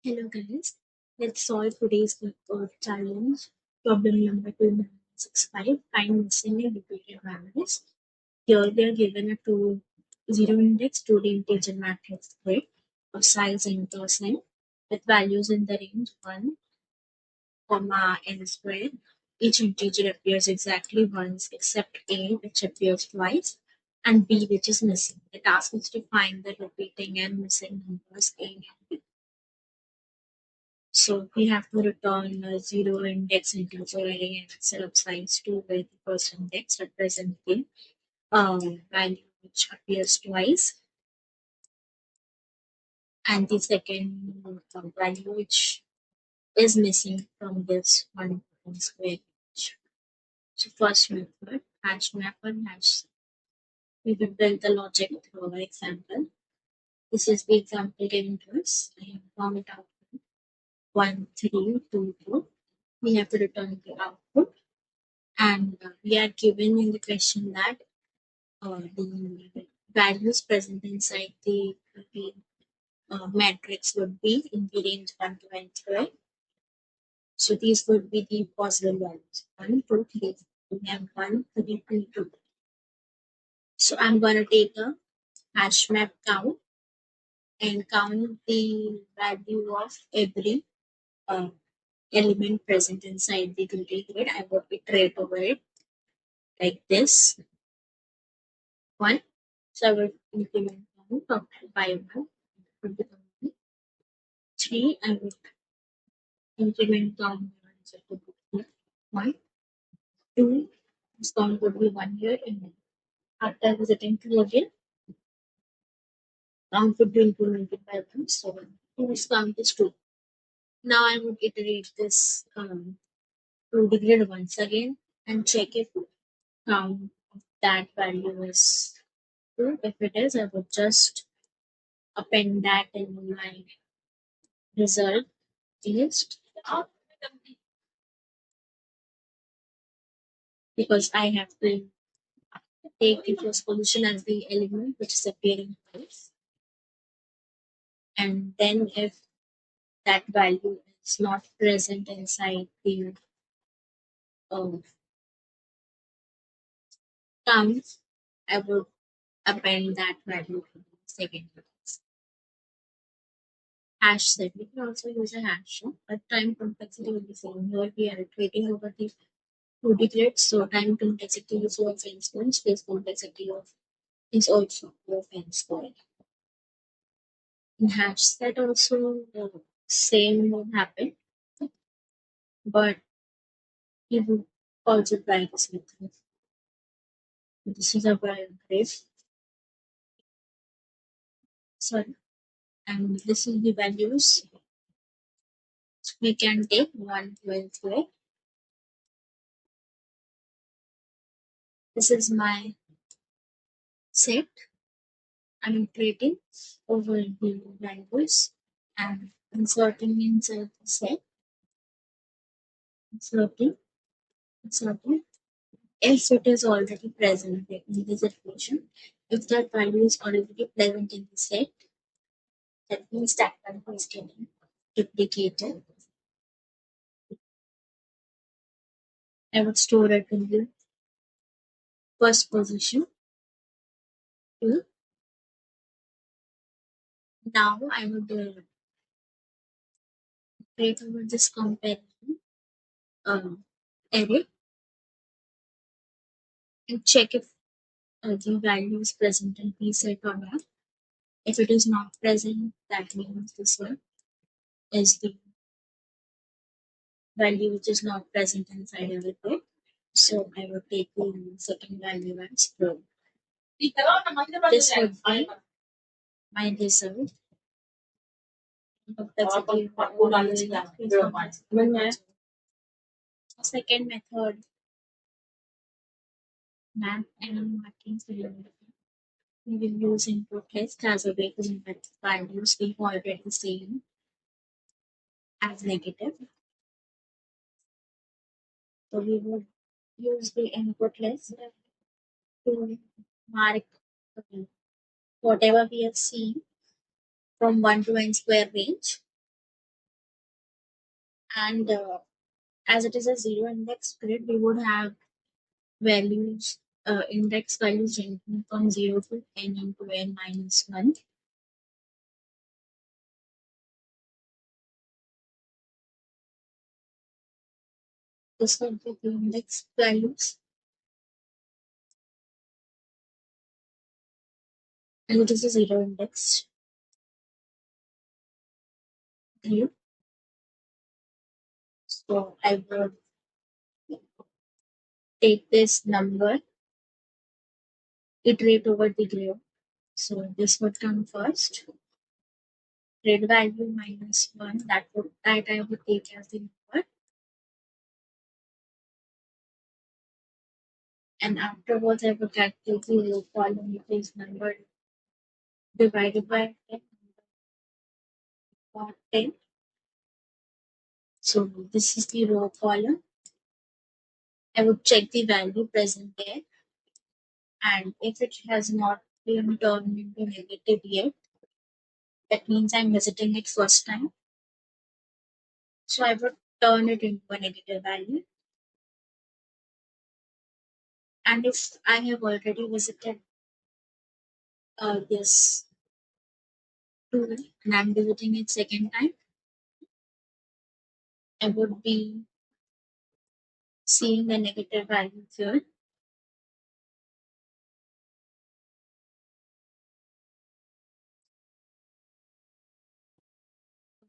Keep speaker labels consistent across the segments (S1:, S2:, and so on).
S1: Hello guys, let's solve today's challenge. Problem number 2965. Find missing and repeated values. Here we are given a zero index 2D integer matrix grid of size n% with values in the range 1, n squared. Each integer appears exactly once except a, which appears twice, and b, which is missing. The task is to find the repeating and missing numbers a and b. So we have to return a zero index integer array and set of size 2 where the first index represents the value which appears twice and the second value which is missing from this one square page. So first method, hash map and hash. We will build the logic through our example. This is the example given to us. I have formed out 1, 3, 2, 2. We have to return the output. And we are given in the question that the values present inside the matrix would be in the range 1 to n square. So these would be the possible values 1, 2, 3. We have 1, 3, 2, 2. So I'm going to take a hash map count and count the value of every uh, element present inside the 2D grid. I would iterate over it like this. 1. So I will increment count by 1. 3, I will increment down the 1, 2, this count would be 1 here, and after visiting 2 again, count would be incremented by 1, so 2's count is 2. Now I would iterate this to the grid once again and check if count of that value is 2. If it is, I would just append that in my result list because I have to take the first position as the element which is appearing twice. And then if that value is not present inside the counts, I would append that value to the second place. Hash set. We can also use a hash, but time complexity will be same. Here we are iterating over the 2D grid, so time complexity is of n squared, space complexity of is also of n squared. In hash set also the same will happen, but you will also try this method. This is a very great. Sorry. And this is the values we can take 1 to n square. This is my set. I'm iterating over the values and inserting inside the set. Inserting. If it is already present in this equation, if that value is already present in the set, that means that value is getting duplicated. I would store it in the first position. 2. Now I would create over this comparison array and check if the value is present in the set or not. If it is not present, that means this one is the value which is not present inside our code. So I will take the second value as true. This would be my result. Second method, map and marking solution. We will use input list as a way to invert values we already seen as negative. So we will use the input list to mark whatever we have seen from 1 to n square range And as it is a zero index grid, we would have values, index values ranging from 0 to n into n minus 1. This would be the index values. And it is a zero index grid. So I would take this number, iterate over the grid. So this would come first. Grid value minus 1, that I would take as the number. And afterwards I would calculate the row column, which is number divided by 10 or 10. So this is the row column. I would check the value present there, and if it has not been turned into negative yet, that means I'm visiting it first time. So I would turn it into a negative value. And if I have already visited this tool and I'm visiting it second time, I would be seeing the negative value here.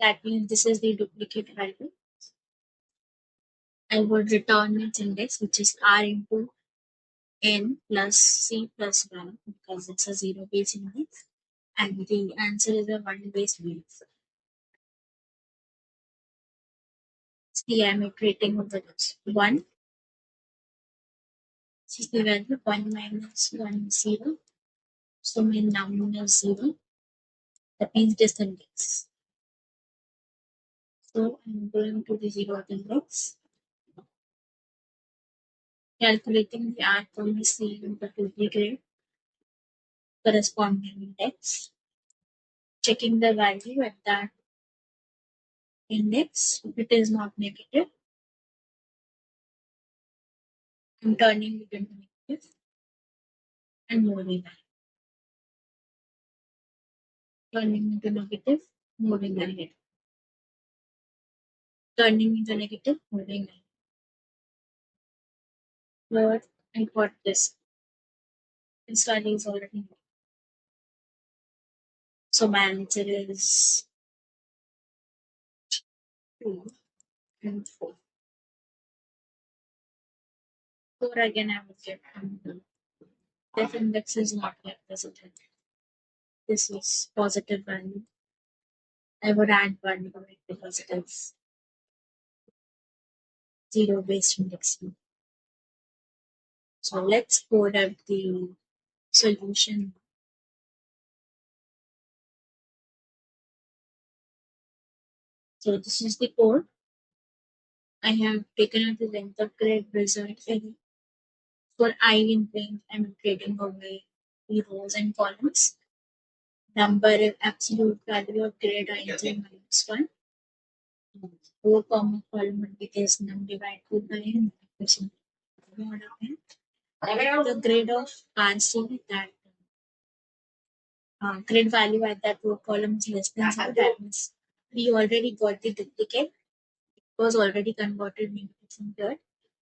S1: That means this is the duplicate value. I would return its index, which is r into n plus c plus 1, because it's a zero base index, and the answer is a one base index. See, I'm iterating over this. 1, this is the value, 1 minus 1 is 0. So my noun is 0. That means this index. So I'm going to the 0th index, calculating the r comma c into the grade corresponding index, checking the value at that index. If it is not negative, I'm turning it into negative and moving ahead. Turning into negative, moving ahead. Turning into negative, moving ahead. But I got this. This value is already negative. So my answer is 2 and 4. 4 again I would get. This index is not yet visited. This is positive value. I would add 1 to it because it is zero based indexing. So let's code up the solution. So this is the code. I have taken out the length of grid result for I in range. I'm creating away the rows and columns. Number of absolute value of grid I in minus 1. Row comma column would be this num divided by n. The grid of RC, that grid value at that row column is less than 0. That means we already got the duplicate. It was already converted into here,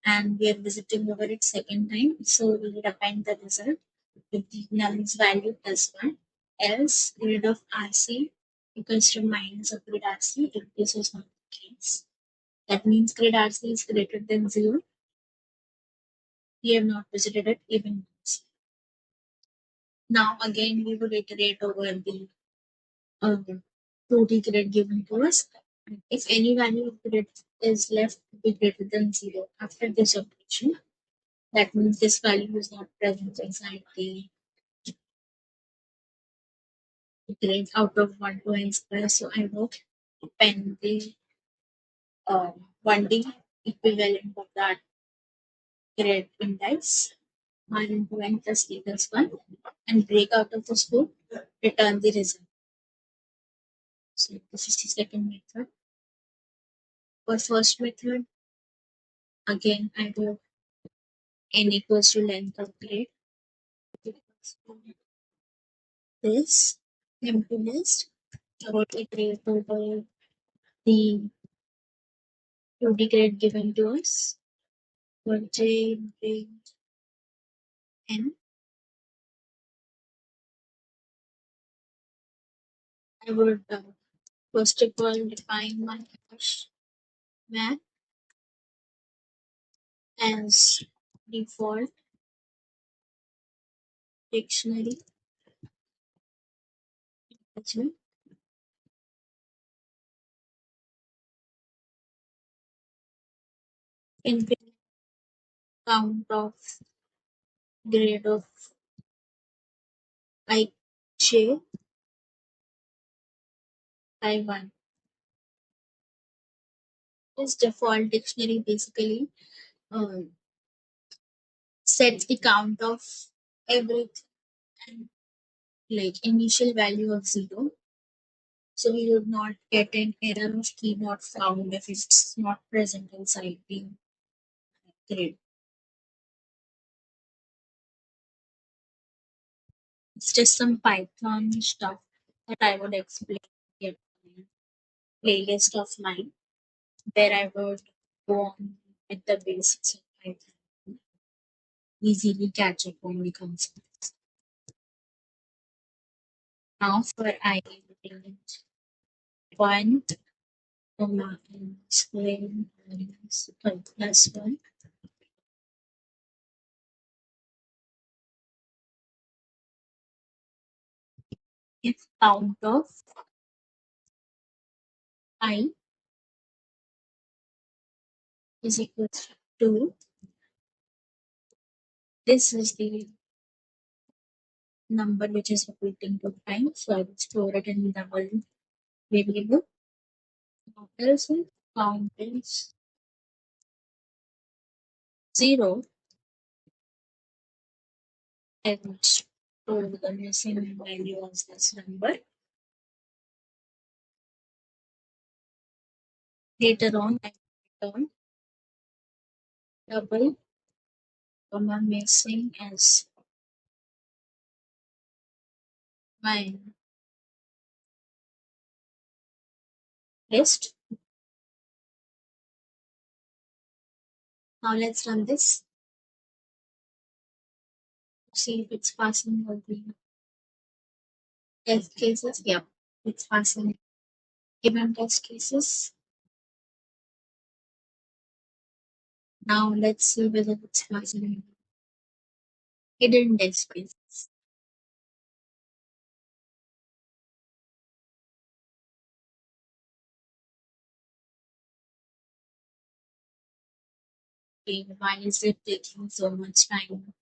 S1: and we are visiting over it second time. So we will append the result with the num's value plus 1. Else, grid of RC equals to minus of grid RC if this is not the case. That means grid RC is greater than 0. We have not visited it even once. Now again we will iterate over the 2D grid given to us. If any value of grid is left to be greater than 0 after this operation, that means this value is not present inside the grid out of 1 to n square. So I will append the 1D equivalent of that grid index, r into n plus equals 1, and break out of the scope, return the result. So this is the second method. For first method, again I do n equals to length of grade this empty list. I would iterate over the 2D grade given to us for j grade n. I would first of all define my hash map as default dictionary attachment. Infinite count of grade of I j by 1. This default dictionary basically um, sets the count of everything and like initial value of 0. So we would not get an error of key not found if it's not present inside the grid. It's just some Python stuff that I would explain in a playlist of mine where I would go on with the basics of Python, easily catch up on the concepts. Now for I int 1, comma n square minus plus 1 if count of I is equal to 2. This is the number which is repeating 2 times, so I will store it in double variable. Now else if count is 0, I will store the missing value as this number. Later on, I will return double comma missing as my list. Now let's run this. See if it's passing all the test cases. Yep, it's passing given test cases. Now let's see whether it's passing hidden test cases. Okay, why is it taking so much time?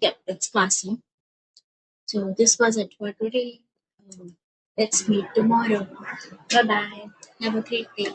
S1: Yep, it's passing. So this was it for today. Let's meet tomorrow. Bye bye. Have a great day.